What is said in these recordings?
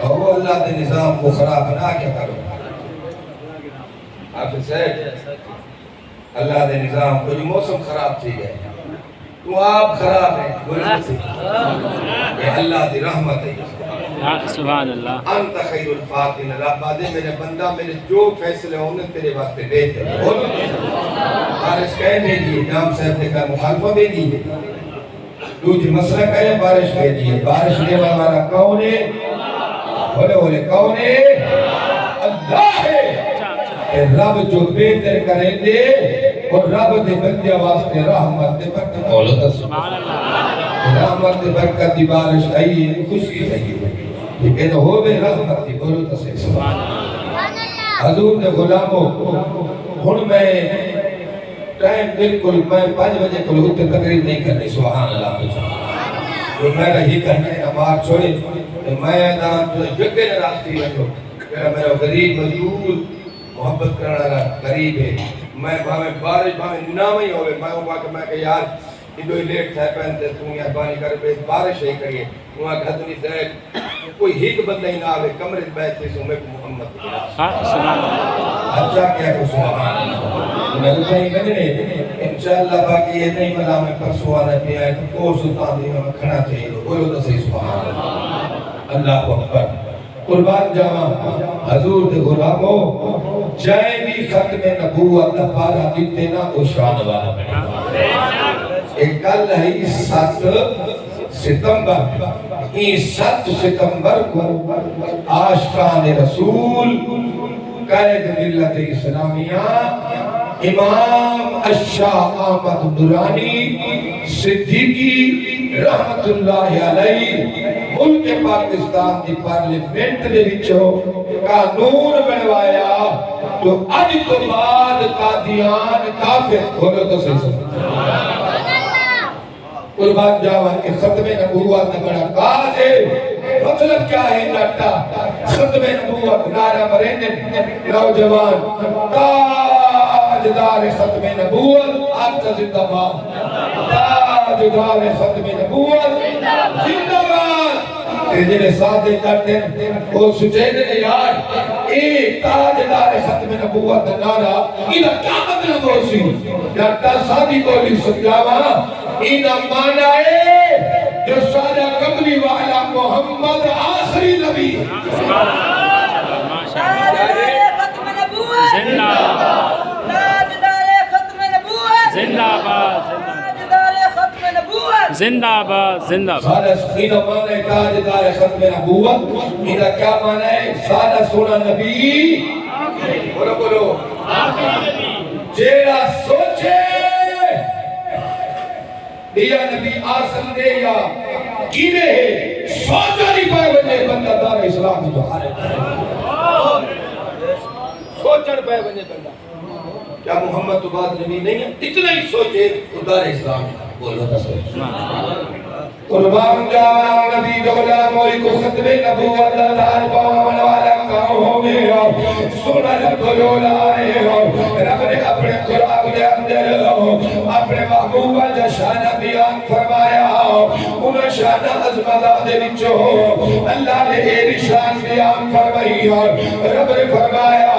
اور وہ اللہ دے نظام کو خراب نہ کیا کرو آپ سے اللہ دے نظام کو جو موسم خراب تھی گئے تو آپ خراب ہیں بولے سے یہ اللہ دی رحمت ہے سبحان اللہ انت خیر الفاتحین رب آدھے میرے بندہ میرے جو فیصلے ہونے تیرے واسطے بہتر ہے بولو بارش کہنے دیئے امام صاحب نے کہا مخالفہ بھی دیئے دوجہ مسئلہ کہے بارش کہہ دیئے بارش نے ہمارا کون ہے بولے بولے کون ہے اللہ ہے کہ رب جو بہتر کریں دے اور رب دے بندے واسطے رحمت دے برکت بولو تو سبحان اللہ رحمت دے برکت دی بارش آئی ہے خوشی آئی ہے لیکن ہو بے رحمت دی بولو تو سبحان اللہ حضور دے غلاموں ہن میں ٹائم بالکل میں 5 بجے کو ہوتے تقریر نہیں کرنی سبحان اللہ تو میں رہی کرنے نماز چھوڑے میں دان جگہ راستی رکھو میرا غریب مزدور محبت کرنا غریب ہے میں بھاوے بارش بھاوے نامی ہوئے میں ہوں کہ میں کہ یار ادھو ہی لیٹ تھا پہنتے تم یا بانی کر پہ بارش ہی کریے وہاں کہ حضرت صاحب کوئی ہیک بندہ ہی نہ آوے کمرے بیٹھے سو میں کو محمد اچھا کیا کہ سبحان اللہ میں اٹھا ہی کرنے انشاءاللہ باقی یہ نہیں ملا میں پرسو آنا پہ آئے تو کو سلطان دی میں کھنا چاہیے بولو تو صحیح سبحان اللہ اللہ کو اکبر قربان جاوہ حضور دے غلاموں جائے بھی ختم نبوت پارا دیتے نا وہ شان والا بنے ایک کل ہے 7 ستمبر اس 7 ستمبر کو عاشقان رسول قائد ملت اسلامیہ امام الشاہ احمد درانی صدیقی رحمت اللہ علیہ ملک پاکستان دی پارلیمنٹ دے وچوں قانون بنوایا تو اج تو بعد قادیان کافر کھولو تو صحیح سمجھ قربان جاوان کے ختم نبوت بڑا کاز ہے مطلب کیا ہے نٹا ختم نبوت نعرہ مرین نوجوان تاجدار ختم نبوت آتا زندہ باد تاجدار ختم نبوت زندہ باد جنہیں ساتھے کرتے وہ سچے دے یار ایک تاجدار ختم نبوت نعرہ انہا کیا مطلب ہو سی نٹا ساتھی کولی سجاوہ انہا مانا ہے جو سادہ قبلی والا محمد آخری نبی تاجدار ختم نبوت زندہ باد تاجدار ختم نبوت زندہ باد تاجدار ختم نبوت زندہ باد زندہ باد سادہ سخینہ مانا ہے تاجدار ختم نبوت انہا کیا مانا ہے سادہ سونا نبی بولو بولو جیڑا سوچے دیا نبی آسل دے یا کینے ہے سوچا نہیں پائے بنے بندہ دار اسلام جو حارے سوچا نہیں پائے بنے بندہ کیا محمد تو بات نبی نہیں ہے اتنا ہی سوچے تو دار اسلام بولو تا سوچ قربان جاوان نبی دولا موئی کو ختم نبوت دار پاون والا کہوں میں سنن دلولا آئے رب نے اپنے قرآن دے اندر اپنے محبوبہ جا شانہ بیان فرمایا انہوں شانہ عظمتہ دے بچو اللہ نے ایری شان بیان فرمائی رب نے فرمایا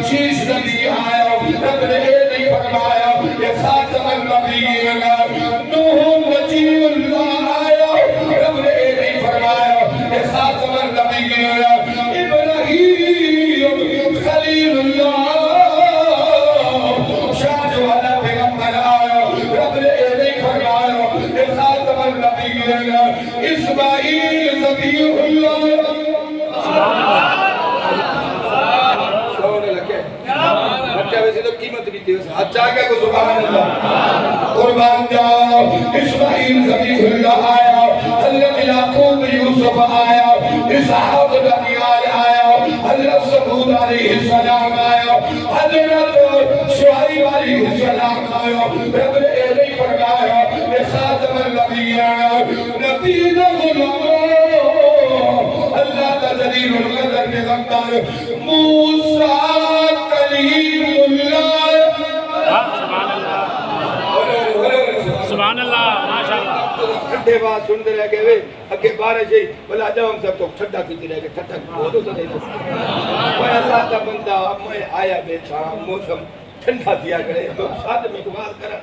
شیش نبی بچہ ویسے تو قیمت بھی تھی ویسے اچھا کیا کو سبحان اللہ قربان جاؤ اسماعیل ذبیح اللہ آیا حضرت یعقوب یوسف آیا اسحاق دانیال آیا حضرت سمود علیہ السلام آیا حضرت شعیب علیہ السلام آیا رب نے نہیں فرمایا کہ خاتم النبیین نبی غلام اللہ تجلیل القدر کے غمدار موسیٰ کلیم اللہ سبحان اللہ ماشاءاللہ ٹھنڈے بات سنتے رہ گئے اگے بارش ہے بلا جب ہم سب تو ٹھنڈا کیتی رہ گئے ٹھنڈا بہت ہوتا نہیں کوئی اللہ کا بندہ میں آیا بیٹھا موسم ٹھنڈا دیا کرے ساتھ میں دعا کرا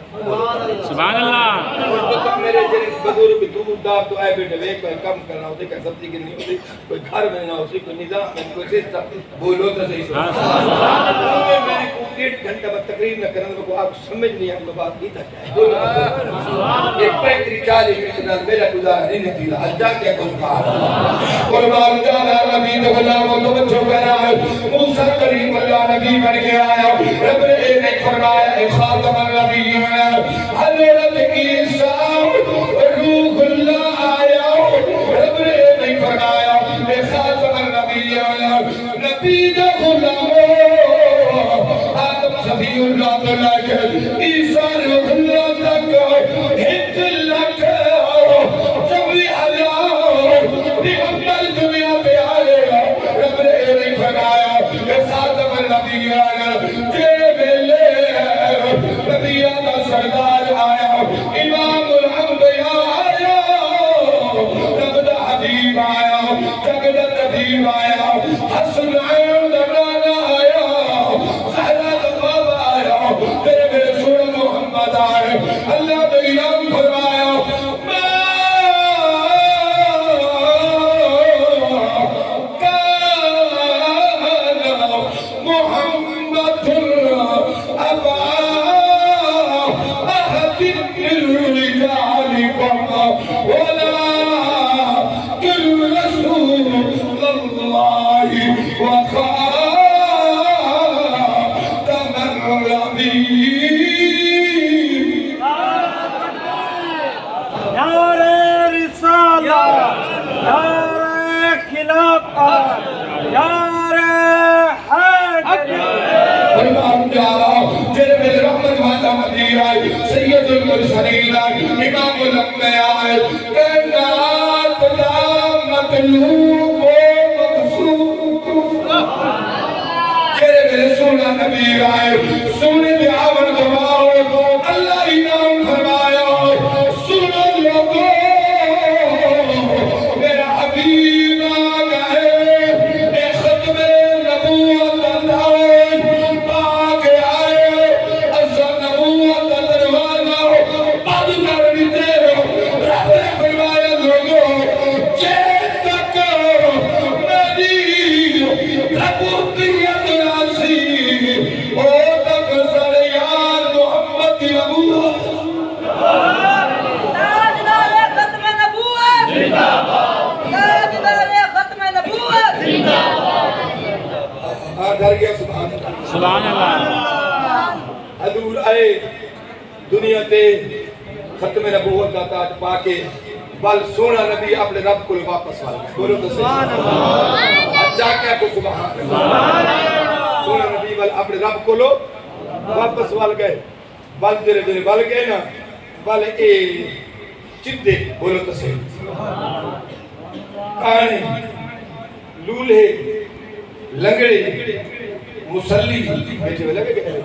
سبحان اللہ میرے جن بزرگ دور دار تو آئے بیٹھے وے کوئی کم کرنا ہوتے کہ سبزی کی نہیں ہوتی کوئی گھر میں نہ ہوتی کوئی نظام میں کوئی سسٹم بولو تو صحیح میں کو 1.5 گھنٹہ بعد تقریر نہ کرنا کو آپ سمجھ نہیں آپ کو بات نہیں تھا ایک 35-40 منٹ نال میرا گزارا نہیں تھی حجا کیا کو سبحان قربان جانا نبی تو غلام تو بچوں کرا موسیٰ کریم اللہ نبی بن کے آیا رب نے ایک فرمایا اے خاتم النبیین حضرت عیسیٰ روح اللہ آیا رب نے ایک فرمایا اے خاتم النبیین نبی دا غلام آدم صفی اللہ تو لے کے عیسیٰ روح اللہ تک 1 لاکھ جبری ہزار پیغمبر دنیا پہ آئے رب نے ایک فرمایا اے خاتم النبیین نبیان کا سردار آیا امام الانبیاء آیا رب دا حبیب آیا جگ دا طبیب آیا حسن عین درانا آیا زہرا دا بابا آیا میرے رسول محمد آئے اللہ نے اعلان فرمایا سید المرسلین امام الانبیاء کائنات دا مطلوب و مقصود میرے سونا نبی آئے سونے بیاور دعاؤ اللہ انعام فرمایا سنو لوگو میرا حبیب آگئے اے ختم نبوت اللہ پاک آئے ازا نبوت دروازہ بد کرنی تیرے رب نے فرمایا لوگو جے تک میری ربوبیت راسی او تک سریان محمد کی نبوت تاجدار ختم نبوت زندہ باد تاجدار ختم نبوت زندہ باد ڈر گیا سبحان اللہ سبحان اللہ حضور آئے دنیا تے ختم نبوت کا تاج پاکے بل سونا نبی اپنے رب کو واپس والے بولو تو سبحان اللہ اچھا کیا کو سبحان اللہ سونا نبی بل اپنے رب کو لو واپس وال گئے بل دیر دیر بل گئے نا بل اے چندے بولو تو صحیح کانے لولے لنگڑے مسلی بیٹھے ہوئے لگے گئے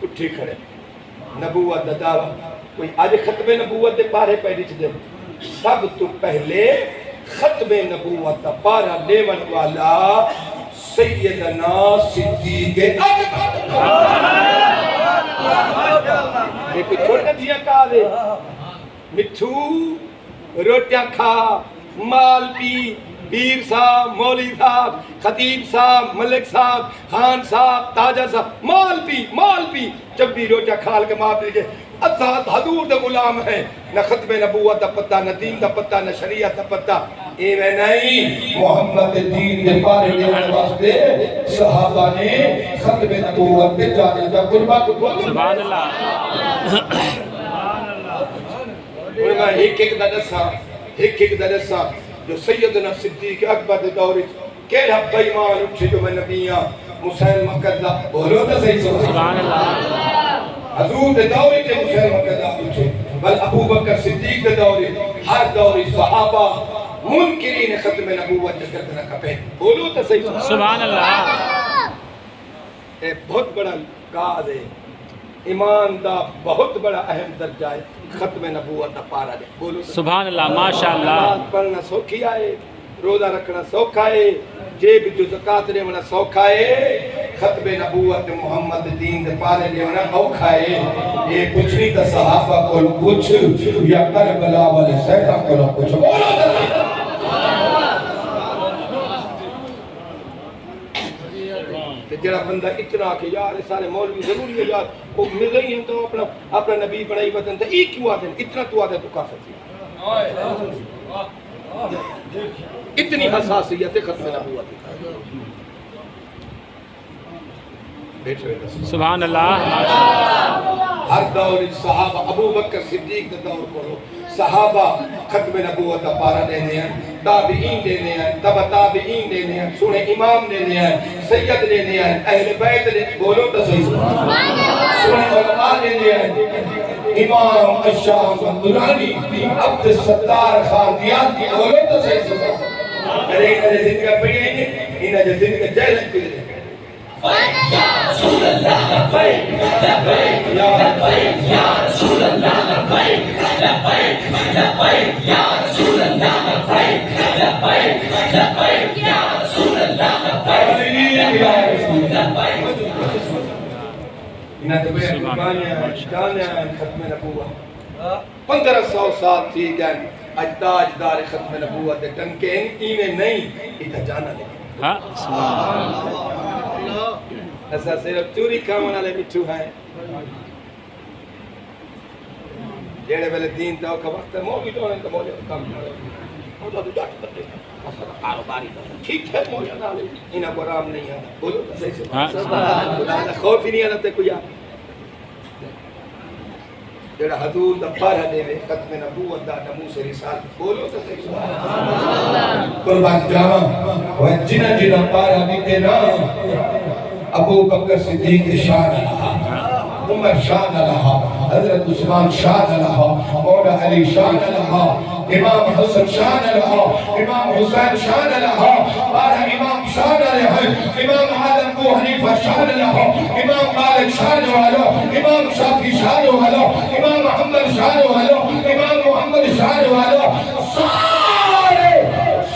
اٹھے کھڑے نبوت دا دعویٰ کوئی آج ختم نبوت دے پارے پہلی چھ دے سب تو پہلے ختم نبوت دا پارا لیون والا سیدنا صدیق اکبر یہ کوئی چھوڑنا دیا کہا دے مٹھو روٹیاں کھا مال پی پیر صاحب مولوی صاحب خطیب صاحب ملک صاحب خان صاحب تاجر صاحب مال پی جب بھی روٹیاں کھال کے ماں پی حضور دا غلام ہے نہ ختم نبوت دا پتہ نہ دین دا پتہ نہ شریعت دا پتہ ایویں نہیں محمد دین دے پارے دینے واسطے صحابہ نے ختم نبوت دے جانے جا قربان سبحان اللہ میں ایک دسا جو سیدنا صدیق اکبر دے دور کیڑا بے ایمان اٹھے جو میں نبیاں مسلمہ کذا بولو تو صحیح سبحان اللہ حضور دے دور تے مسلمہ کذا اٹھے بل ابو بکر صدیق دے دور ہر دور صحابہ منکرین ختم نبوت کرنا کپے بولو تو صحیح سبحان اللہ اے بہت بڑا کاز ہے ایمان دا بہت بڑا اہم درجہ ہے ختم نبوت دا پارا دے بولو سبحان اللہ ماشاءاللہ نماز پڑھنا سوکھی آئے روزہ رکھنا سوکھا ہے جیب جو زکاة لیونا سوکھا ہے ختم نبوت محمد دین دے پارے لیونا اوکھا ہے یہ کچھ نہیں تا صحابہ کو کچھ یا کربلا والے سیدہ کو کچھ بولو تے جڑا بندہ اتنا کہ یار سارے مولوی ضروری ہے یار وہ مل رہی ہیں تو اپنا نبی بنائی وطن تے ایک کیوں آتے ہیں اتنا تو آتے ہیں تو کافر تھی اتنی حساسیت ختم نبوت بیٹھے سبحان اللہ ہر دور صحابہ ابو بکر صدیق دے دور کو صحابہ ختم نبوت دا پارا دینے ہیں تابعین دینے ہیں تبع تابعین دینے ہیں سنے امام دینے ہیں سید دینے ہیں اہل بیت دینے بولو تو صحیح سنے علماء دینے ہیں امام الشام درانی عبد الستار خاندیان کی بولو تو صحیح ارے انہاں نے زندگی پڑھی ہے انہاں نے زندگی جہلت کی لئے یا رسول اللہ لبیک لبیک یا لبیک یا رسول اللہ لبیک لبیک لبیک یا رسول اللہ لبیک لبیک لبیک یا رسول اللہ لبیک لبیک انہاں نے بے قربانیاں جانیاں ختم نبوت 1500 سال تھی گئے اجدار ختم نبوت ٹنکے انہیں نہیں اتھا جانا لے ہاں سبحان اللہ ایسا صرف چوری کامنا لے مٹھو ہیں جیڑے بلے دین تاو کا وقت ہے مولی تو انہیں تو مولی کام وہ تو جاٹ بتے اصلا کاروباری ٹھیک ہے مولی نہ لے انہیں کو رام نہیں آتا بولو تو صحیح سے خدا نہ خوف ہی نہیں آتا تے کوئی آتا جیڑا حضور دا پارہ دے وے ختم نبوت دا نموس رسالت بولو تو صحیح سبحان قربان جاواں وہ جنہ پارہ دیتے نا ابو بکر صدیق شان رہا عمر شان رہا حضرت عثمان شان رہا مولا علی شان رہا امام حسن شان رہا امام حسین شان رہا بارہ امام شان رہا امام آدم ابو حنیفہ شان رہا امام مالک شان والا امام شافعی شان والا امام محمد شان والا امام محمد شان والا سارے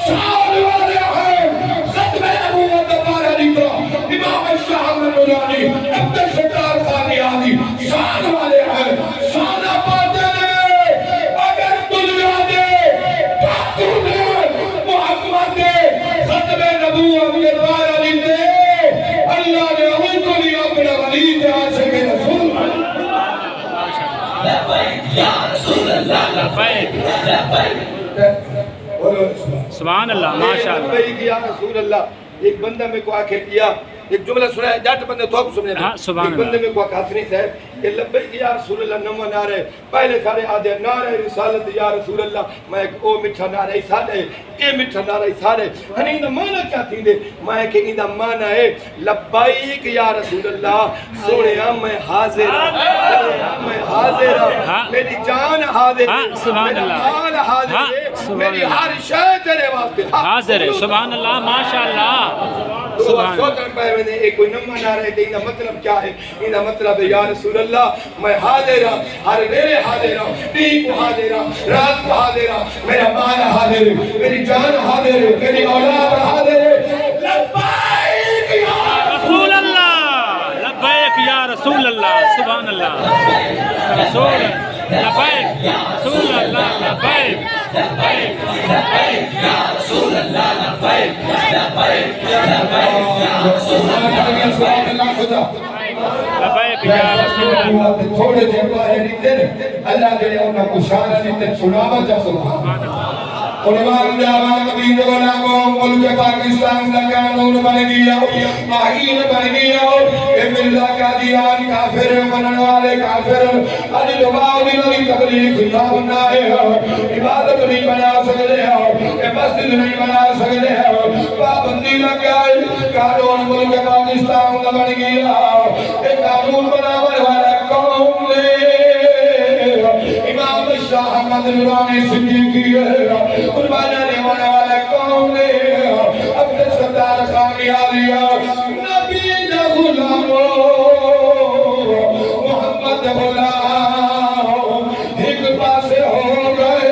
شان والے ہیں ختم نبوت بارہ دیتا امام الشاہ نورانی عبد الستار خاندیانی شان والے ہیں شان پاتے نے اگر دنیا دے تو نے محمد دے ختم نبوت کے بارہ دیتے اللہ نے ان کو بھی اپنا ولی دے عاشق رسول لبیک یا رسول اللہ لبیک لبیک سبحان اللہ ماشاءاللہ لبیک یا رسول اللہ ایک بندہ میں کو آکھے پیا ایک جملہ سنا ہے جاٹ بندے تو آپ سمجھے ایک بندے میں کو آکھا حسنی صاحب کہ لبیک یا رسول اللہ نمہ نعرہ پہلے سارے آدھے نعرہ رسالت یا رسول اللہ میں او مٹھا نعرہ سارے اے مٹھا نعرہ سارے ہنے اندہ معنی کیا تھی دے میں کہ اندہ معنی ہے لبیک یا رسول اللہ سوڑے میں حاضر میں حاضر میری جان حاضر سبحان اللہ مال حاضر میری ہر شے تیرے واسطے حاضر ہے سبحان اللہ ماشاءاللہ سبحان اللہ میں نے ایک کوئی نمہ نہ رہے تھے انہا مطلب کیا ہے انہا مطلب ہے یا رسول اللہ میں حاضر ہوں ہر میرے حاضر ہوں دین کو حاضر ہوں رات کو حاضر ہوں میرا مال حاضر ہے میری جان حاضر ہے میری اولاد حاضر ہے لبیک یا رسول اللہ لبیک یا رسول اللہ سبحان اللہ رسول لبیک رسول اللہ لبیک لبیک لبیک یا رسول اللہ لبیک لبیک لبیک یا رسول اللہ لبیک یا رسول اللہ تھوڑے جب آئے نہیں تھے اللہ دے انہوں کو شان نہیں تھے سناوا جا سبحان قربان جاوا نبی دے غلاموں ملک پاکستان دا قانون بن گیا آئین بن گیا اے ملہ قادیان کافر منن والے کافر اج دعا دی تبلیغ کتاب نہ ہے عبادت نہیں بنا سکتے اے مسجد نہیں بنا سکتے پابندی لگائی قانون ملک پاکستان دا بن گیا اے قانون بنانے والا کون نے امام شاہ احمد نورانی صدیقی ہے قربان جانے والا کون ہے عبد الستار خان عالیہ نبی دا غلامو محمد غلام ایک پاسے ہو گئے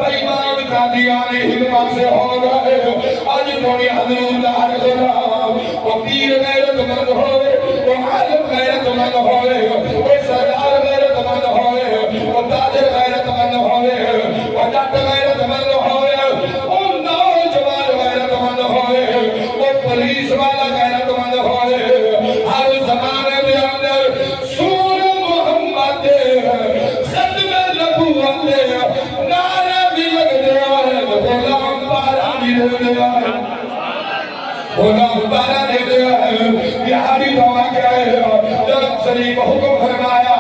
امام قادیانی ایک پاسے ہو گئے آج تھوڑی حضور دا ہر غلام وہ پیر غیرت مند ہوئے وہ عالم غیرت مند ہوئے وہ سردار غیرت مند ہوئے وہ تاجر غیرت مند ہوئے وہ جٹ غیرت مند ہوئے وہ نوجوان غیرت مند ہوئے وہ پولیس والا غیرت مند ہوئے ہر زمانے میں اندر سور محمد ختم نبوت نعرہ بھی لگ دیا ہے غلام پارا بھی لگ دیا ہے غلام پارا دے دیا ہے بہاری دعا کیا ہے جب شریف حکم فرمایا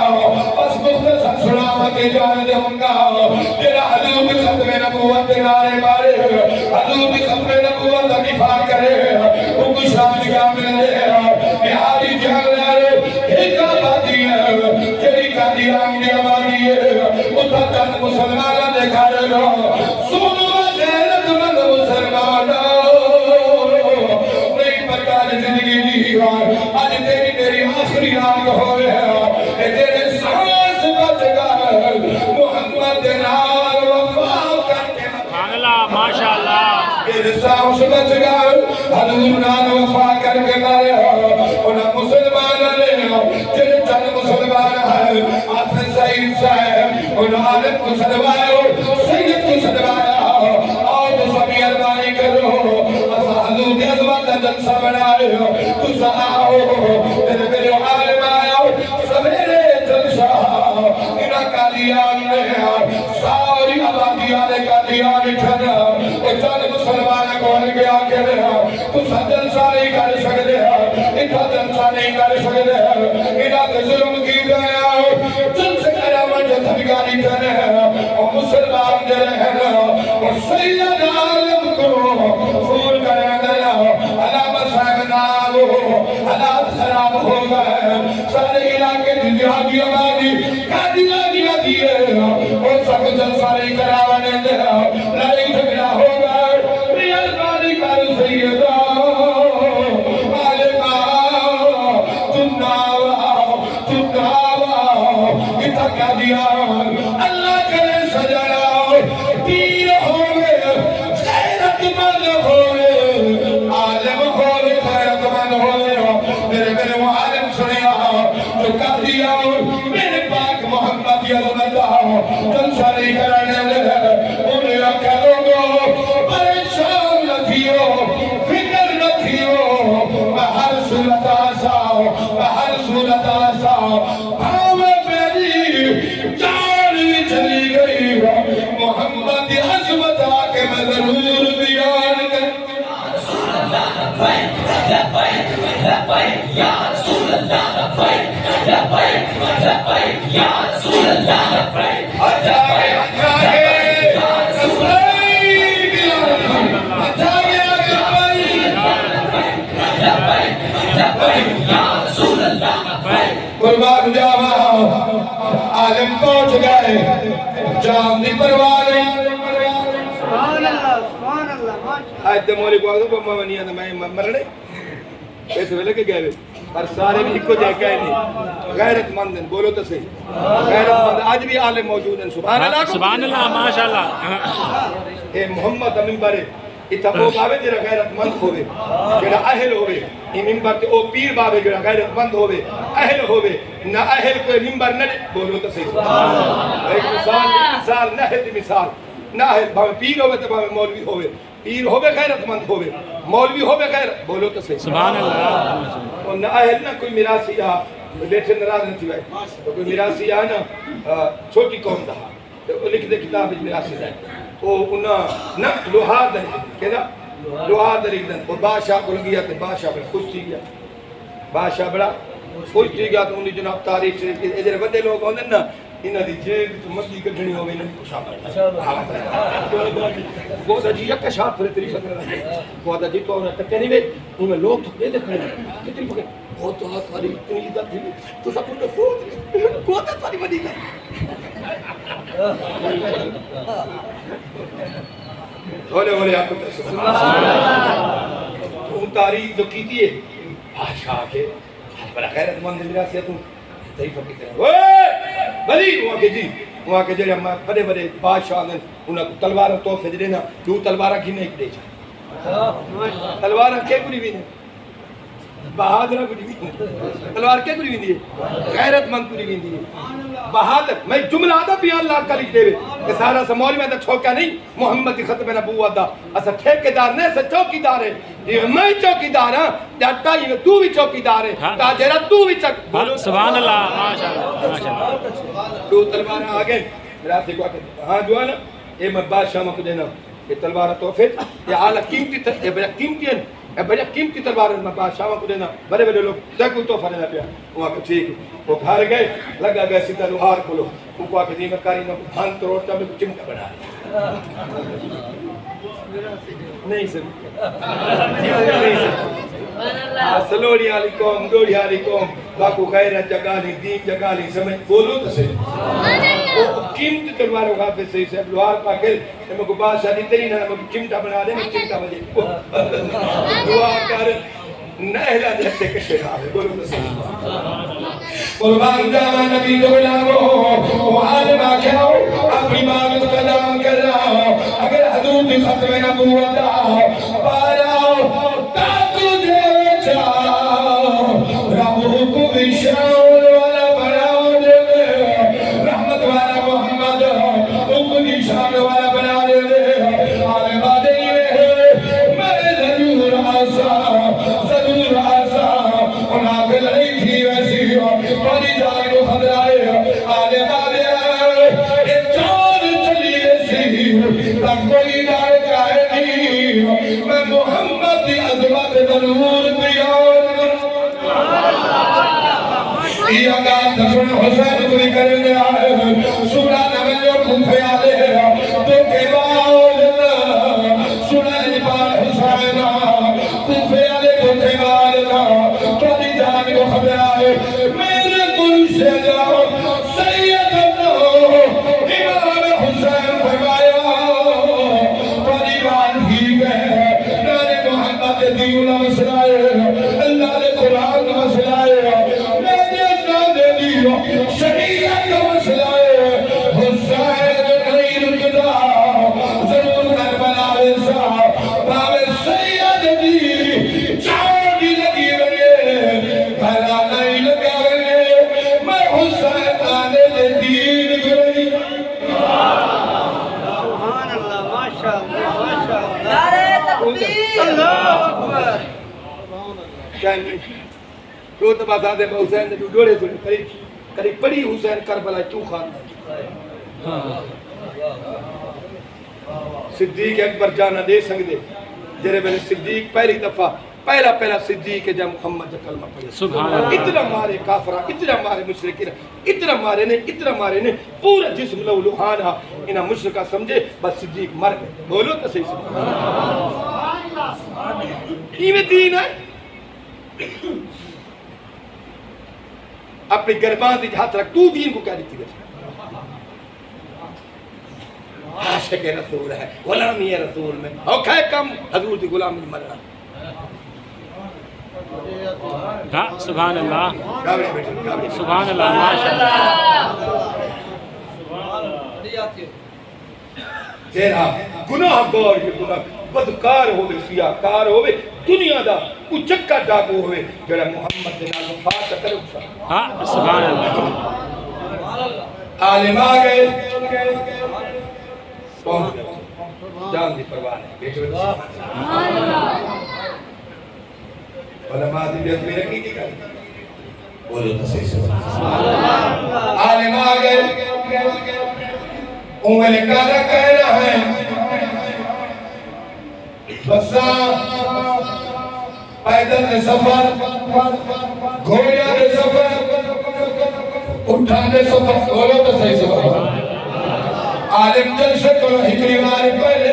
بس مختصر سلامت جان دوں گا تیرا حضور بھی ختم نبوت نعرے مارے حضور بھی ختم نبوت دفاع کرے وہ کچھ رات کا ملے بہاری جان لے ایک آبادی ہے تیری قادیان کی آبادی ہے اتھا چند مسلمانہ دیکھا رہے گا سنو غیرت مند مسلمانہ زندگی دی آج تیری میری آخری رات ہوئے ہے تیرے سانس بچ گئے محمد نال وفا کر کے سبحان اللہ ماشاءاللہ تیرے سانس بچ گئے حضور نال وفا کر کے مرے انہاں مسلمان نے تیرے چند مسلمان ہیں آفر سعید صاحب انہاں عالم کو صدوائے سید کو صدوایا اور تو سبھی ارمانی کرو حضور کے عظمت کا جلسہ بنائے تو سہاؤ تیرے میرے عالم آیا سمیرے جلسہ انہا قادیان نے ساری آبادیان قادیان ٹھنا وہ چند مسلمان کو ان کے آکے رہا تو سا جلسہ نہیں کر سکتے انہا جلسہ نہیں کر سکتے انہا تے ظلم کی گیا جلسے کرامت جو دھبگانی ٹھنے اور مسلمان دے رہنا اور سید عالم کو فول کرے علامہ صاحب نالو حالات خراب ہو گئے سارے علاقے جہادی آبادی قادیانیہ دیئے اور سب جلسہ نہیں کراوانے دے لڑائی جھگڑا ہو گئے مہربانی کر سیدہ عالمہ تناوا اتھا قادیان اللہ کرے سجڑا پیر ہوئے غیرت مند ہوئے عالم ہوئے خیرت مند ہوئے میرے وہ عالم سنیا جو قادیان میرے پاک محمد یا اللہ جلسہ نہیں کرانے لے انہیں کہو گو پریشان نہ تھیو فکر نہ تھیو بہر صورت آساؤ بہر صورت آساؤ بھاوے میری جان بھی چلی گئی محمد عظمت آکے میں ضرور بیان کر لبیک یا رسول اللہ لبیک لبیک لبیک یا رسول اللہ لبیک قربان جاوا عالم پہنچ گئے جام دی پرواہ نہیں سبحان اللہ سبحان اللہ آج تے مولی کو آگے بمہ منی آنا میں مرنے ایسے ویلے کے گئے پر سارے بھی کو جائے گئے نہیں غیرت مندن بولو تو صحیح غیرت مند آج بھی عالم موجود ہیں سبحان اللہ سبحان اللہ ماشاءاللہ اے محمد امین بارے اتھا وہ باوے جرا غیرت مند ہوئے جرا اہل ہوئے یہ ممبر تے او پیر باوے جرا غیرت مند ہوئے اہل ہوئے نہ اہل کوئی ممبر نہ بولو تو صحیح ایک مثال نہ ہے مثال نہ ہے باوے پیر ہوئے تے باوے مولوی ہوئے پیر ہوئے غیرت مند ہوئے مولوی ہوئے غیرت بولو تو صحیح سبحان اللہ اور نہ اہل نہ کوئی میراثی آ بیٹھے نراز نہیں تھی تو کوئی میراثی آ نا چھوٹی قوم دہا تو لکھ دے کتاب میراثی جائے او انہاں نہ لوہا دے کہنا لوہا دے دن اور بادشاہ کو لگیا تے بادشاہ بڑا خوش تھی گیا بادشاہ بڑا خوش تھی گیا تو انہی جناب تعریف سے ادھر بڑے لوگ ہوندے نا انہاں دی جیب تو مچھلی کڈھنی ہوے انہاں کو شاباش بہت جی یک شاپ پر تری فکر بہت جی تو نہ ٹکے نہیں وے ان لوگ تو دے کھڑے کتنی فکر بہت تو ساری اتنی عزت تھی تو سب کو سوچ کو تو ساری بڑی بولے بولے آپ کو سبحان اللہ تو تاریخ جو کی تھی بادشاہ کے بڑا غیرت مند میرا سے تو تعریف کی طرح اوے بلی وہاں کے جڑے بڑے بڑے بادشاہ نے انہاں کو تلوار تو فجرے نا دو تلوار گھنے دے تلوار کے کوئی بھی نہیں بہادر کوئی بھی نہیں تلوار کے کوئی بھی نہیں غیرت مند کوئی بھی نہیں بہادر میں جملہ آدھا بھی اللہ کا لکھ دے کہ سارا سا مولوی میں تو چھوکا نہیں محمد کی ختم نبوت دا اسا ٹھیکیدار نہیں اسا چوکیدار ہے یہ میں چوکیدار ہاں ڈاٹا یہ تو بھی چوکیدار ہے تاجرہ تو بھی چک سبحان اللہ ماشاءاللہ دو تلوار آگئے میرا سے کو آگئے ہاں جو ہے نا یہ میں بادشاہ میں کو دینا یہ تلوار توفیت یہ اعلی قیمتی یہ بڑا قیمتی ہے یہ بڑا قیمتی تلوار ہے میں بادشاہ میں کو دینا بڑے بڑے لوگ دیکھو تو فرنا پیا وہاں کو ٹھیک وہ گھر گئے لگا گئے سیدھا لوہار کو لو ان کو آکے دیمہ کاری نہ بھان تو روٹا میں چمٹا بنا نہیں سب سلوڑی علیکم دوڑی علیکم باکو غیرت جگالی دین جگالی سمجھ بولو تو سے قیمت تلواروں کا پہ صحیح سے لوہار پاکل میں کو بادشاہ دی تری نہ میں چمٹا بنا دے میں چمٹا بجے دعا کر نہلا جہتے کشے آئے بولو تو صحیح قربان جاوہ نبی دولامو وہ عالم آکھاؤ اپنی مانت قدام کر رہا ہو اگر حضور بھی ختم نبوت آؤ پاراؤ تاکو دے چاؤ ربو کو بشاؤل والا بناؤ دے رحمت والا محمد ان کو نشان والا بنا دے عالم آدھے میں ضرور آسا انہاں پہ لڑی تھی ویسی پانی جان کو خبرائے آلے بابے ایک چار چلیے سی تک کوئی دار کہے نہیں میں محمد دی عظمت ضرور بیان یہ گات سن حسین کوئی کرنے آئے سنا نمجو کھوفے آلے تو کے باؤ سنا نپال حسین کھوفے آلے تو کے باؤ پانی جان کو خبرائے میرے سے جاؤ سید امام حسین فرمایا پریوان ہی گئے نارے محمد دیولا مسلائے اللہ نے قرآن مسلائے میرے نادے دیو شریعت مسلائے حسین نہیں رکدا ضرور کربلا ویسا باوے سید دی چاہ بھی لگی رہے بھلا نہیں لگا تو تباز آدھے میں حسین نے جو ڈوڑے سنے قریب پڑی حسین کربلا کیوں خان صدیق اکبر جانا دے سنگ دے جرے میں نے صدیق پہلی دفعہ پہلا صدیق ہے جب محمد کلمہ پڑھے اتنا مارے کافرہ اتنا مارے مشرکین اتنا مارے نے پورا جسم لو لوہان ہا انہا مشرکہ سمجھے بس صدیق مر گئے بولو تو صحیح سے میں دین ہے اپنی گربان دی ہاتھ رکھ تو دین کو کیا دیتی گئے عاشق رسول ہے غلامی رسول میں او کھائے کم حضور دی غلامی مرنا سبحان اللہ سبحان اللہ ماشاءاللہ تیرا گناہ گار یہ گناہ بدکار ہوئے سیاکار ہوئے دنیا دا اچکا ڈاکو ہوئے جڑا محمد دنال وفات کرے ہاں سبحان اللہ عالم آگئے پہنچ گئے جان دی پروانے بیٹھے سبحان اللہ علماء دی بیت میں رکھی تھی کاری بولو تو صحیح سبحان اللہ عالم آگئے انہیں کہنا ہے بساں پیدل دے سفر گھوڑیاں دے سفر اٹھا دے سفر بولو تو صحیح سفر عالم جلسے کو ہکری مار پہلے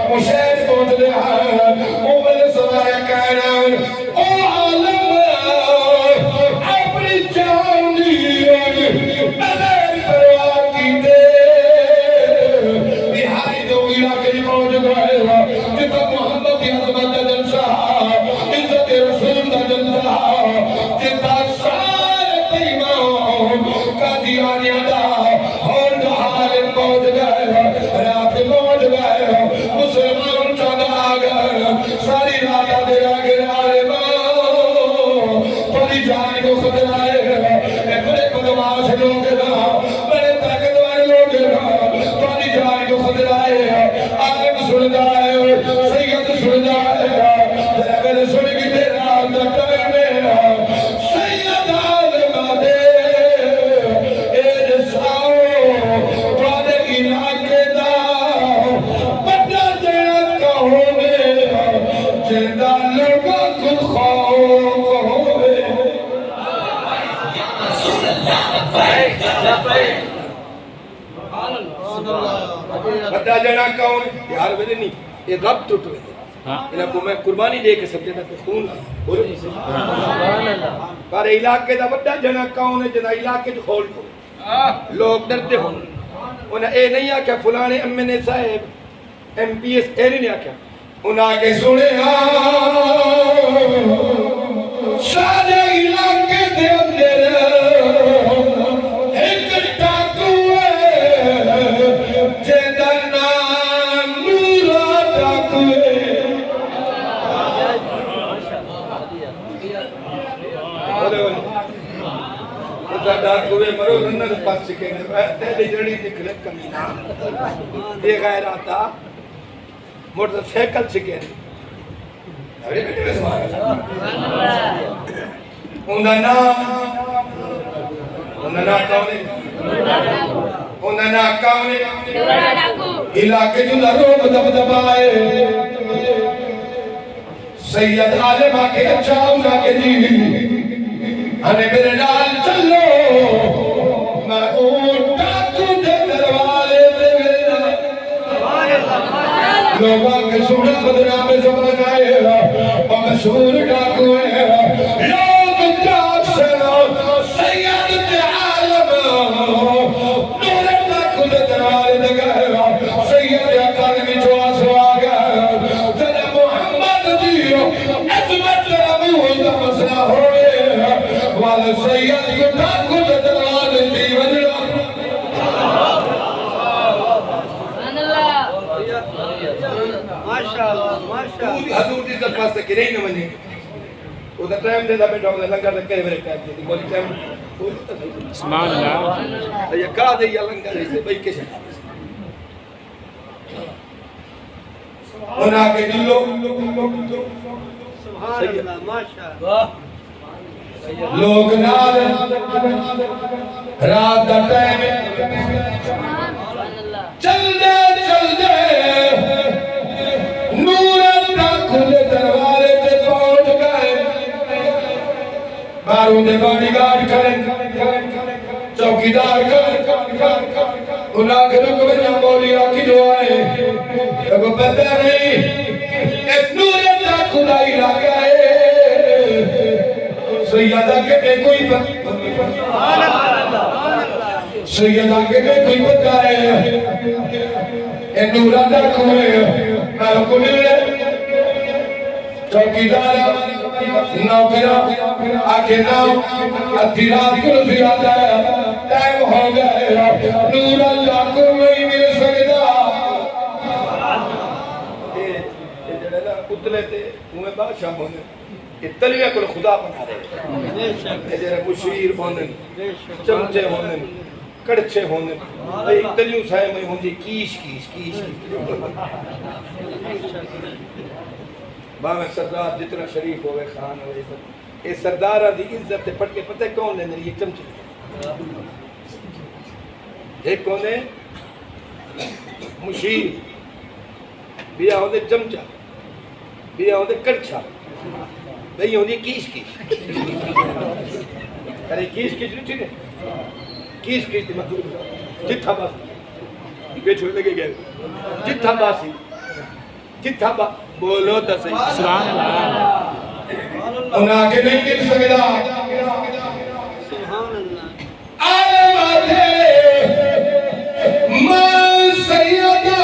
مشہد پہنچ دے مومن سوائے کہنا او عالم اپنی جان دی نظر پرواہ کی دے بہاری دو علاقے کی پہنچ گئے جتا محمد کی عظمت کا جلسہ عزت رسول کا جلسہ جتا سارے پیمان کا دیانیہ دا ہون دا حال پہنچ گئے رات پہنچ گئے مسلمان چاہتا آگئے ساری راتا دے آگے عالمان پڑی جان کو خطر آئے بڑے بدماش لوگ بڑے طاقتور لوگ پڑی جان کو خطر آئے عالم سن جائے سید سن جائے اگر سن کی تیرا دکتر میں سید عالم دے اے جساؤ پڑے علاقے دا بڑا جنت ہوئے جندہ لوگوں کو خوف ہوئے بڑا جنہ کون یار میرے نہیں یہ رب ٹوٹ ہوئے انہاں کو میں قربانی دے کے سمجھے تھا کہ خون بولو پر علاقے دا بڑا جنہ کون ہے جنہ علاقے جو کھول کو لوگ ڈرتے ہوں انہیں اے نہیں آکھا فلانے امن صاحب ایم پی ایس اے نہیں آکھا انہیں آگے سنے سارے علاقے دے اندر ایک ٹاکوے جیدہ نام نورا ٹاکوے ڈاکوے مرو رنر پاس چکے تیلے جڑی نکلے کمینہ یہ غیر آتا موٹر سیکل چکے انہاں نام کون ہے علاقے جو لروب دب دبائے سید عالم آکے اچھا ہوگا کہ جی ہمیں میرے نال چلو میں اون ٹاکو دے دروالے دے لوگاں کے سوڑا بدنام زمان آئے اور مشہور ٹاکو ہے لوگ ٹاک سے سید تے عالم نور ٹاکو دے دروالے دے گئے سید اکادمی چوا سوا گئے جنہ محمد دیو عظمت نبوہ دا مسئلہ ہوئے والا سید کو ٹاکو دے دروالے دی وجہ حضور دی عزت واسطے کہ نہیں نمانے وہ دا ٹائم دے دا بیٹھا ہوگا لنگر دے کہے میرے ٹائم دے دی بولی ٹائم اسمان اللہ یہ کہا دے یا لنگر دے سے بھئی کشن انہاں کے دلو لوگ نال رات دا ٹائم چل دے نور ٹاکو دے دروازے تے پہنچ گئے باروں دے باڈی گارڈ کریں چوکیدار کریں انہاں کے رک بنا بولی آکی جو آئے اگر پتہ نہیں ایک نور ٹاکو دا علاقہ ہے سیدہ کے میں کوئی سیدہ کے میں کوئی پتہ ہے اے نورا ٹاکو ہے میں کو ملے چوکیدارا نوکرہ آکے نام ادھی رات کو زیادہ ہے ٹائم ہو گئے نور اللہ کو نہیں مل سکتا یہ جڑے نا اتلے تھے انہیں بادشاہ ہونے یہ تلیہ کو خدا بنا رہے یہ جڑے مشیر ہونے چمچے ہونے کڑچے ہونے ایک تلیوں سائے میں ہوندی کیش باہمیں سردار جتنا شریف ہوئے خان ہوئے یہ سردارہ دی عزت تے پڑھ کے پتہ کون لینے یہ چمچے ایک کون ہے مشیر بیا ہوندے چمچہ بھی ہوندے کڑچھا بھئی ہوندی کیش کیش ارے کیش کیش نہیں ٹھیک ہے کیش کیش دی مطلب جتھا باسی بیٹھو لگے گئے جتھا باسی جتھا با بولو تا صحیح سبحان اللہ انہاں کے نہیں گر سکدا سبحان اللہ عالم من سیدہ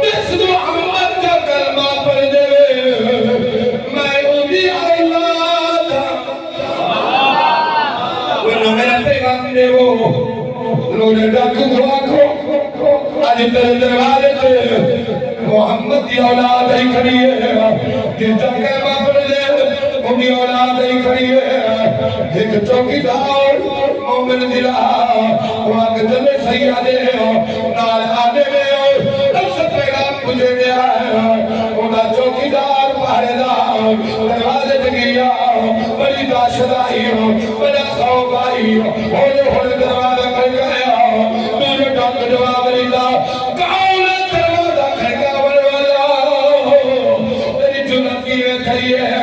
اس محمد کا کلمہ پڑھ دے میں اندی اولاد انہوں میرا پیغام دے وہ لوڑے ڈاکو دعا کو آج تیرے دروازے تے محمد کی اولاد ہی کھڑی ہے جس کا کلمہ پڑھ دے ان کی اولاد ہی کھڑی ہے ایک چوکیدار مومن دلا وہاں کے چلے سیادے نال آنے میں اس پیغام پوچھے گیا ہے انہاں چوکیدار پہرے دار دروازے تے گیا بڑی داشت آئی بڑا خوف آئی ہولے ہولے دروازہ کھڑ گیا میرے ڈاک جواب لیتا کون دروازہ کھڑکا والا تیری جنت کی میں کھڑی ہے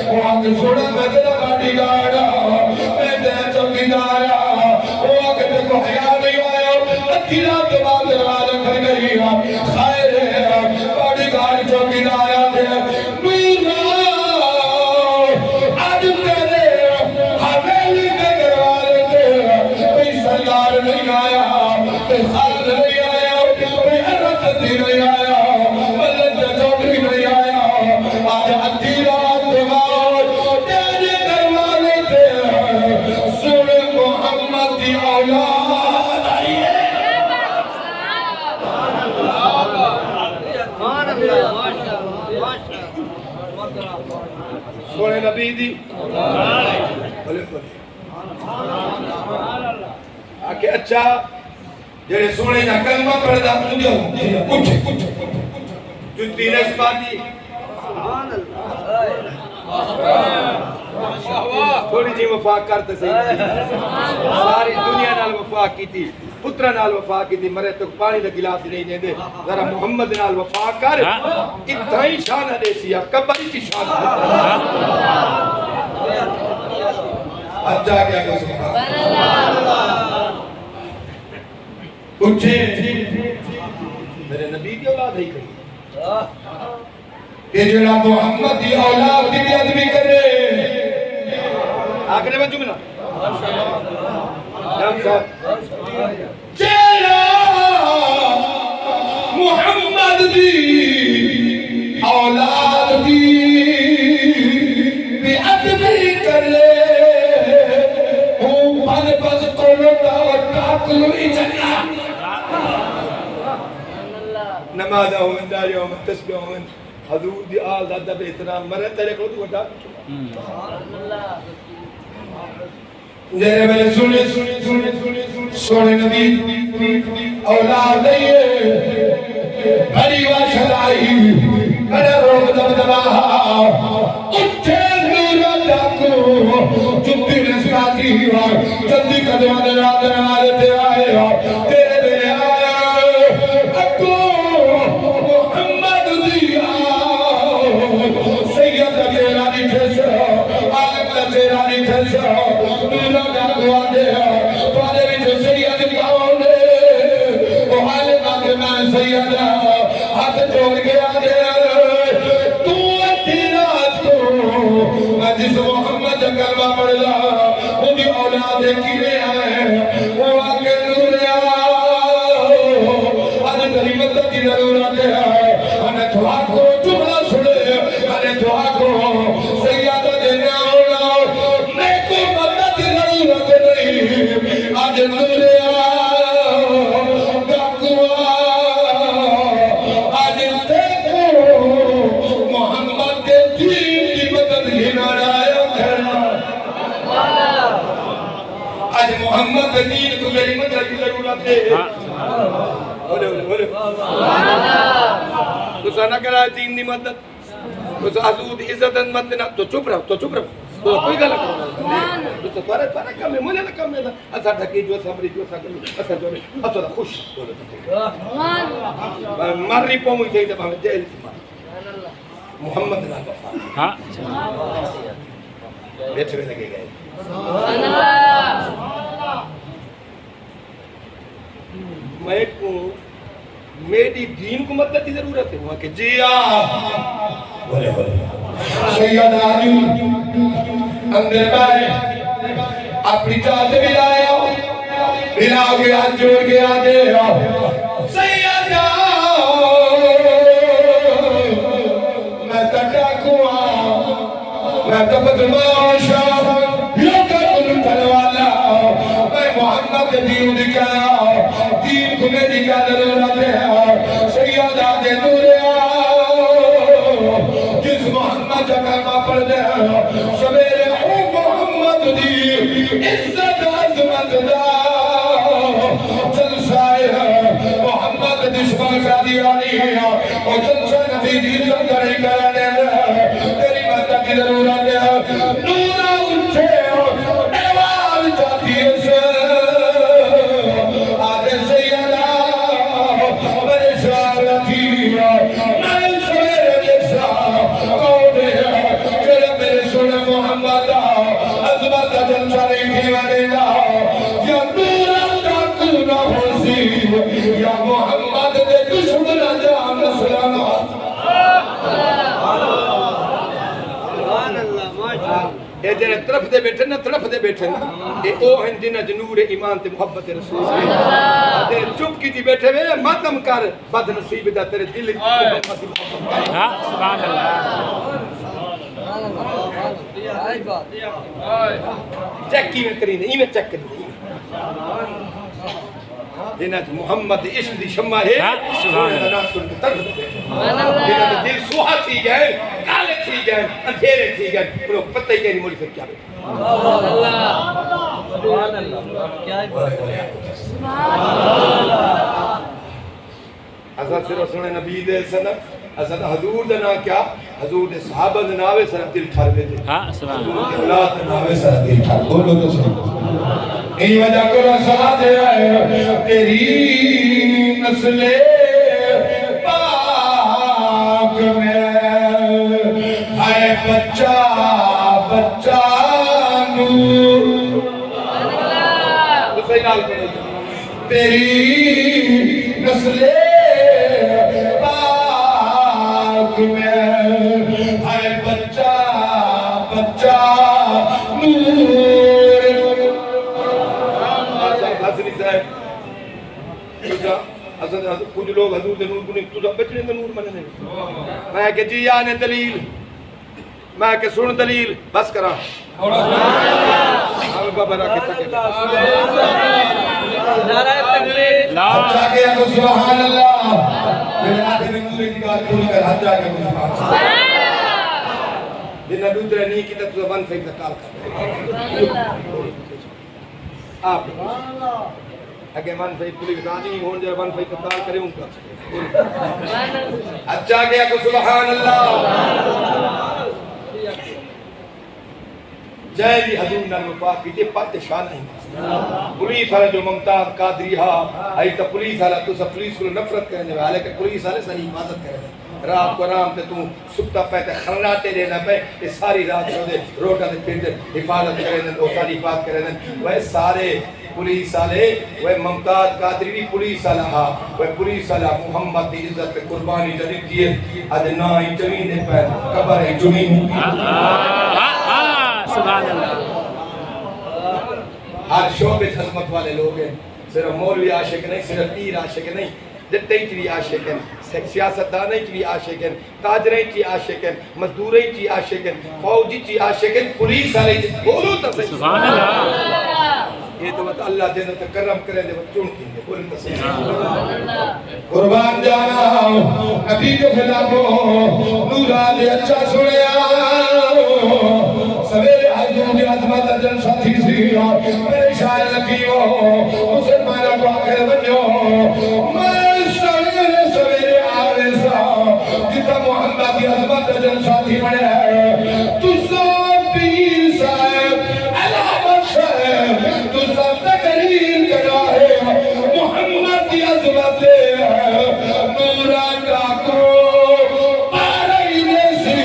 وہاں کے سوڑا میں تیرا باڈی گارڈ میں تیرا چوکیدار وہاں کے تے کو حیا نہیں آیا اتھی رات بعد دروازہ کھڑ گئی خیر ہے باڈی گارڈ چوکیدار دے آج تیرے حویلی کے دروازے تے کوئی سردار نہیں آیا کوئی خالد نہیں آیا کوئی حرکت نہیں آیا ملک چوکری نہیں آیا آج اتھی رات بعد تیرے دروازے تے سن محمد دی اولاد آئی ہے سونے نبی دی بولے بولے آکے اچھا جڑے سونے جا کلمہ پڑھدا مجھے اٹھ جنتی نسباتی تھوڑی جی وفاق کرتے صحیح ساری دنیا نال وفاق کی تھی پترہ نال وفاق کی تھی مرے تو پانی دا گلاس نہیں دیں دے ذرا محمد نال وفاق کر اتنا ہی شان دے سیا کبھی کی شان اچھا کیا کہ سبحان اٹھے میرے نبی کی اولاد ہے کہیں کہ جڑا محمد دی اولاد دی ادبی کرے آخر میں جملہ نام صاحب جڑا محمد دی اولاد دی بے ادبی کرے وہ پن پس کولو ٹاکلو اچھا نماز ہومن داری ہومن تسبیح ہومن حضور دی آل دادا بے احترام مرے تیرے کو تو وڈا جیرے میں سونے نبی اولاد نہیں ہے بڑی واشد آئی بڑا روگ دب دبا اٹھے نور ڈاکو چپی نسکاتی جلدی قدمہ درانے تے آئے تیرے دے آئے اکو محمد دیا سید تیرا نہیں تھیسا عالم تیرا نہیں تھیسا نورا ڈاکو آدھے تو آدھے بھی جو سید کون ہے وہ عالم آدھے میں سید ہاتھ جوڑ کے آدھے تو اتھی رات کو میں جس محمد کلمہ پڑھ لا انہی اولاد کی لے آئے وہ آگے نور آج تری مدد کی ضرورت ہے انہیں دعا کو جملہ سنے انہیں دعا کو سیادہ دینا ہونا میں کو مدد کی ضرورت نہیں آج نور ڈاکوا آج دیکھو محمد کے دین کی مدد ہی نہ آیا کرنا آج محمد کے دین کو میری مدد کی ضرورت ہے بولے بولے تو سانا کرا دین دی مدد تو حضور عزت مت نہ تو چپ رہو تو کوئی گل کرو تو سارے کم ہے مجھے نہ کم ہے اسا ڈھکی جو سمری جو اسا جو اسا خوش بولے مر رہی پوم تھی تے جیل سبحان اللہ محمد نال وفا ہاں بیٹھے ہوئے لگے گئے میں کو میری دین کو مدد کی ضرورت ہے وہاں کہ جی بولے بولے سید علی اندر بائے اپنی چاہتے بھی لائے بلا گیا جوڑ گیا دے سید میں تٹاکوا میں تبدماشا لکن تلوالا میں محمد دین دکھایا دین کو میری کیا ضرورت ہے سیدہ دے نوریا جس محمد کا کلمہ پڑھ دے سویرے او محمد دی عزت عظمت دا جلسائے محمد دشمن کا دیانی ہے اور جلسہ نبی دی جنگری کرنے تیری مدد کی ضرورت ہے نورا اٹھے ایوال جاتی ہے سے آدھے سیدہ میرے شاہ رکھیا میں سویرے جیسا کون ہے کہ میرے سن محمد عظمت جلسہ نہیں تھی ودینا یا نورا تاکونا حسین یا محمد دے دشمن جان نسلانا اے جنہ طرف دے بیٹھے نا طرف دے بیٹھے نا اے او ہیں جنہ جنور ایمان تے محبت رسول تے چپ کی جی بیٹھے ہوئے ماتم کر بد نصیب دا تیرے دل محبت محبت ہاں سبحان اللہ چیک میں کریں نہیں میں چیک کریں جنہ محمد عشق دی شمع ہے سبحان اللہ ناصر کی طرف دے جنہ دل سوہا تھی گئے کالے تھی گئے اندھیرے تھی گئے انہوں پتہ ہی کہنی مولی پھر کیا بیٹھے سبحان اللہ حضرت رسول نبی دے سنہ حضرت حضور دے نا کیا حضور دے صحابہ دے ناوے سر دل ٹھار دے دے ہاں سبحان اللہ حضور دے اولاد دے ناوے سر دل ٹھار بولو تو صحیح ای وجہ کو رسا دے آئے تیری نسل پاک میں آئے بچہ بچہ نور صحیح نال کرو تیری نسل پاک میں آئے بچہ بچہ نور حضرت صاحب حضرت کچھ لوگ حضور دے نور کو نہیں تجھا بچنے دے نور منے نہیں میں کہ جی آنے دلیل میں کہ سن دلیل بس کرا بابا راکے تکے ہاتھ جاگے اگو سبحان اللہ میرے آدھے میں نور کی بات کھول کر ہاتھ جاگے اگو سبحان اللہ جنہ دوسرے نہیں کی تب تو ون فیک تکال کر آپ اگر من فیق پولی گزانی ہون جائے من فیق تکال کرے ان کا اچھا گیا کو سبحان اللہ جائے بھی حضور نال مفاق کیجئے پاتے شان نہیں پولیس والا جو ممتاز قادری ہا آئی تا پولیس والا تو سب پولیس کو نفرت کرنے والے کہ پولیس والے ساری حفاظت کرنے رات کو آرام تے تو سکتا پہتے خرناتے دینا پہ یہ ساری رات کو دے روٹا دے پھر دے حفاظت کرنے وہ ساری حفاظت کرنے وہ سارے پولیس والے وہ ممتاز قادری بھی پولیس والا ہا وہ پولیس والا محمد دی عزت پہ قربانی جدید دیئے ادھے نا ہی چوین دے پہ قبر ہے جمین سبحان اللہ ہر شعبے عظمت والے لوگ ہیں صرف مولوی عاشق نہیں صرف پیر عاشق نہیں جتے ہی چلی عاشق ہیں سیاستدان ہی چلی عاشق ہیں تاجریں چی عاشق ہیں مزدوریں چی عاشق ہیں فوجی چی عاشق ہیں پولیس والے بولو تو صحیح سبحان اللہ یہ تو بات اللہ جنت کرم کرے دے وہ چونکی ہے بولو تو صحیح قربان جانا نبی کے خلافو نورا دے اچھا سنیا سویرے حضور دی عظمت جلسہ تھی سی میرے شاعر لکھیو مسلمانہ کو آخر بنیو میں سویرے آوے سا جتا محمد دی عظمت جلسہ تھی بڑے ہے تو سب پیر صاحب علامت صاحب تو سب تقریر کرا ہے محمد دی عظمت نورا کا کو پارئی نے سی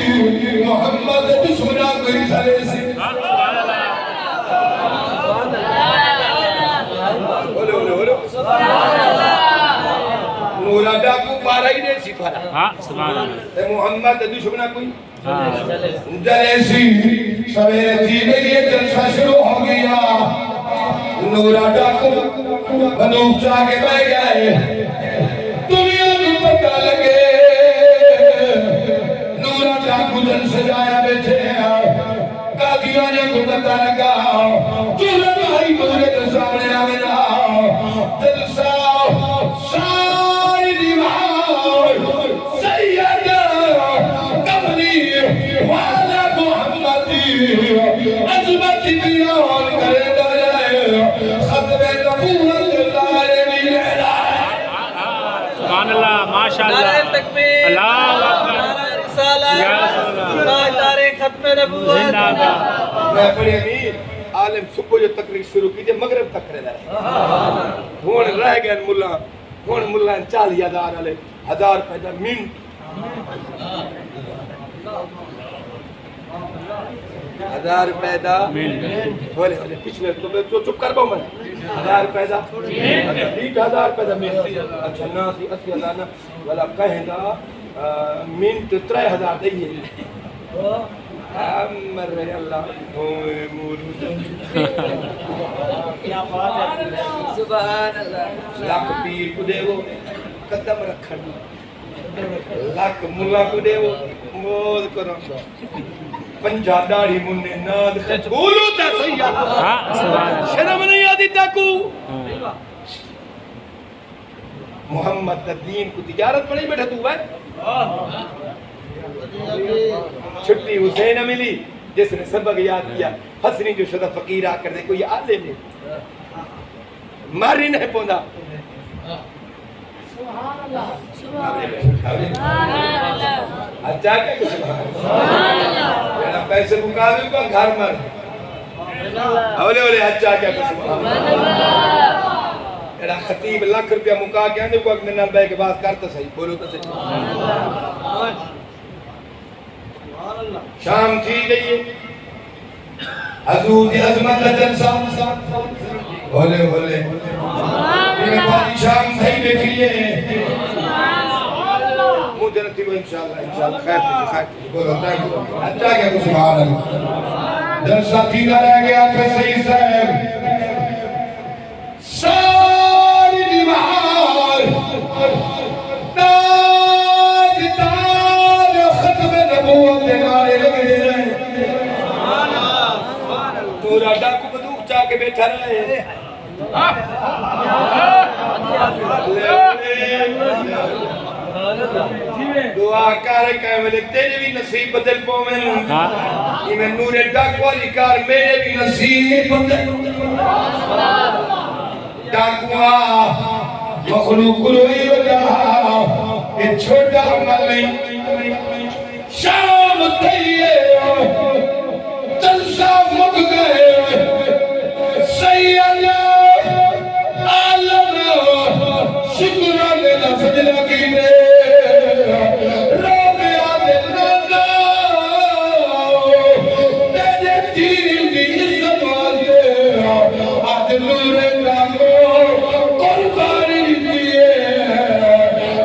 فرا ہاں سبحان اللہ تے محمد دے دشمنا کوئی ہاں جلیسی سویرے تھی گئی جلسہ شروع ہو گیا نورا ڈاکو بندوق چاہ کے بہ گئے دنیا کو پتہ لگے نورا ڈاکو جن سجایا بیٹھے قادیانے کو پتہ لگا چلے بھائی مجھے تو سامنے آمنا جلسہ ساری دیوار سیدہ کملی والا محمدی عظمت بیان کرے دلائے ختم نبوت العالمین سبحان اللہ ماشاءاللہ نعرہ تکبیر اللہ اکبر نعرہ رسالہ یا رسول اللہ تاجدار ختم نبوت زندہ باد میں پڑھی امیر عالم صبح جو تقریر شروع کی جائے مغرب تک رہ رہا ہون رہ گئے ملہ ہون ملہ 40,000 علیہ 1000 پیدا منٹ 1000 پیدا بولے بولے پچھلے تو چپ کر باؤں میں 1000 پیدا 20,000 پیدا منٹ اچھا نا 80,000 نا والا کہیں گا منٹ 3,000 دئیے امر رہے اللہ ہوئے مولود سبحان اللہ لاکھ پیر کو دے وہ قدم رکھن لاکھ ملا کو دے وہ موز کرو پنجا داڑھی مننے ناد بولو تا سیاح ہاں سبحان اللہ شرم نہیں آدھی تاکو محمد دین کو تجارت پڑی بیٹھا تو ہے چھٹی حسین ملی جس نے سبق یاد کیا حسنی جو شدہ فقیر آ کر دے کوئی عالم ہے ماری نہیں پوندا اچھا کیا کہ سبحان اللہ پیسے مقابل کو گھر مر اولے اولے اچھا کیا کہ سبحان اللہ ایڈا خطیب لاکھ روپیہ مقا کے آنے کو اگر میں نال بے کے بعد کرتا صحیح بولو تو صحیح شام تھی گئی حضور دی عظمت لجن سام بولے بولے میں پانی شام تھی بیٹھئے مجھے نتی کو انشاءاللہ خیر تھی بولو اچھا کیا تو سبحان اللہ جلسہ تھی نہ رہ گیا پھر صحیح صاحب ساری دیوار تاجدار ختم نبوت نعرے لگے رہے پورا ڈاکو بندوق چاہ کے بیٹھا رہے دعا کر کہ میں تیرے بھی نصیب بدل پاؤں میں یہ میں نور ڈاکو والی کار میرے بھی نصیب بدل ڈاکوا مخلوق روئی وجہ یہ چھوٹا عمل نہیں شام تھئیے جلسہ مک گئے سید عالم شکران لفظ لگی دے رابعہ دل نانا تیرے تیر کی عزت واسے آج نور ڈاکو قربانی دیئے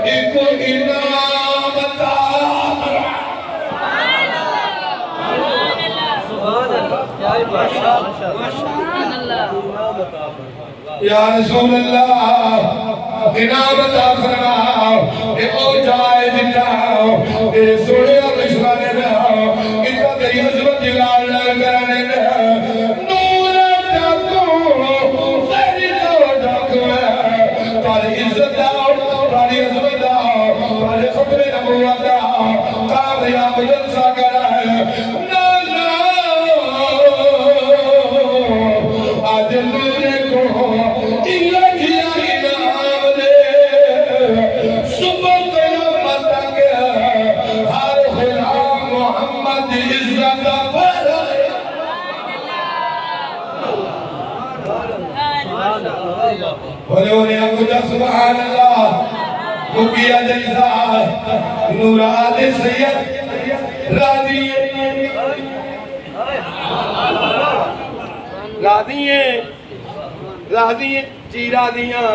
ایک انعام عطا یا رسول اللہ انعام عطا فرماؤ اے او جائے جلاؤ تیرے سوڑے اور رشوانے رہو اتنا تیری عظمت جلال کرنے رہو نور ڈاکو خیری دو ڈاکو ہے تاری عزت داؤ تاری عظمت داؤ تاری خبر نبوت داؤ کامیاب جلسہ کرا ہے آج نور کو الہیہ انعام دے صبح قیامت تک ہر غلام محمد عزت پر بولے بولے اکجا سبحان اللہ مبیہ جیسا نور آل سید راضی راضی ہیں جی راضیاں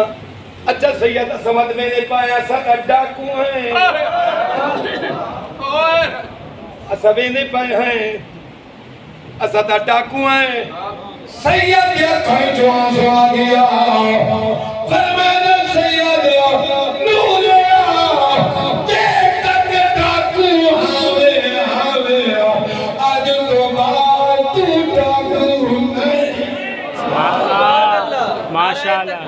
اچھا سید سمجھ میں نہیں پایا سا ڈاکو ہیں سبھی نہیں پائے ہیں اسا ڈاکو ہیں سید یہ تھے جو آنسو آ گیا فرمایا سید نور دیکھ تک ڈاکو ہاوے آج تو بات تو ڈاکو نہیں ماشاءاللہ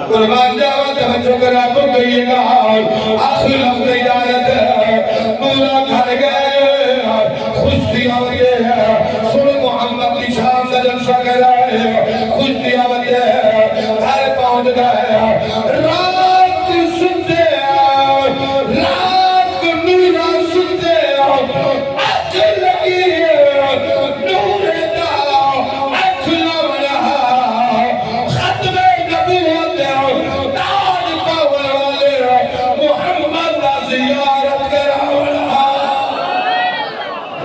قربان جاوہ توجہ کرا تو کہیے گا آخر لفظ اجازت ہے مولا گھر گئے خوشی آوتے ہیں سن محمد کی شام کا جلسہ کر رہا ہے خوشی آوتے ہیں گھر پہنچ گئے رات کو سنتے رات کو نورا سنتے اچھ لگی نور دا اچھ لوڑا ختم نبوت تاج پاور والے محمد دا زیارت کراوڑا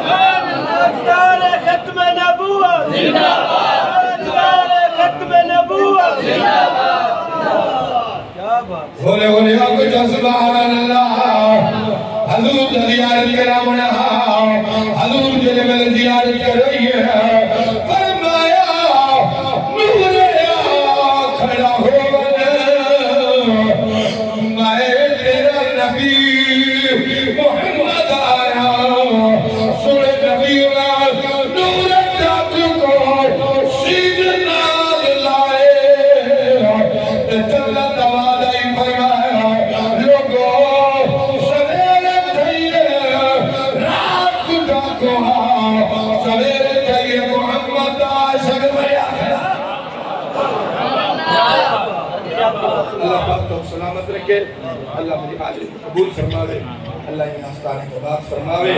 تاجدار ختم نبوت زندہ باد تاجدار ختم نبوت زندہ باد کیا بات بولے بولے آپ جو سبحان اللہ حضور زیارت کراوڑا حضور جلے میں زیارت کر رہی ہے فرمایا نور کھڑا ہو میں تیرا نبی محمد آیا سن نبی نور ڈاکو کو سیدنا لائے جنت والی فرمایا لوگوں سویرے تھئیے رات کو ڈاکو سویرے تھئیے محمد عاشق بھیا اللہ پاک تو سلامت رکھے اللہ میری حاضری قبول فرماوے اللہ ان آستانے کو بات فرماوے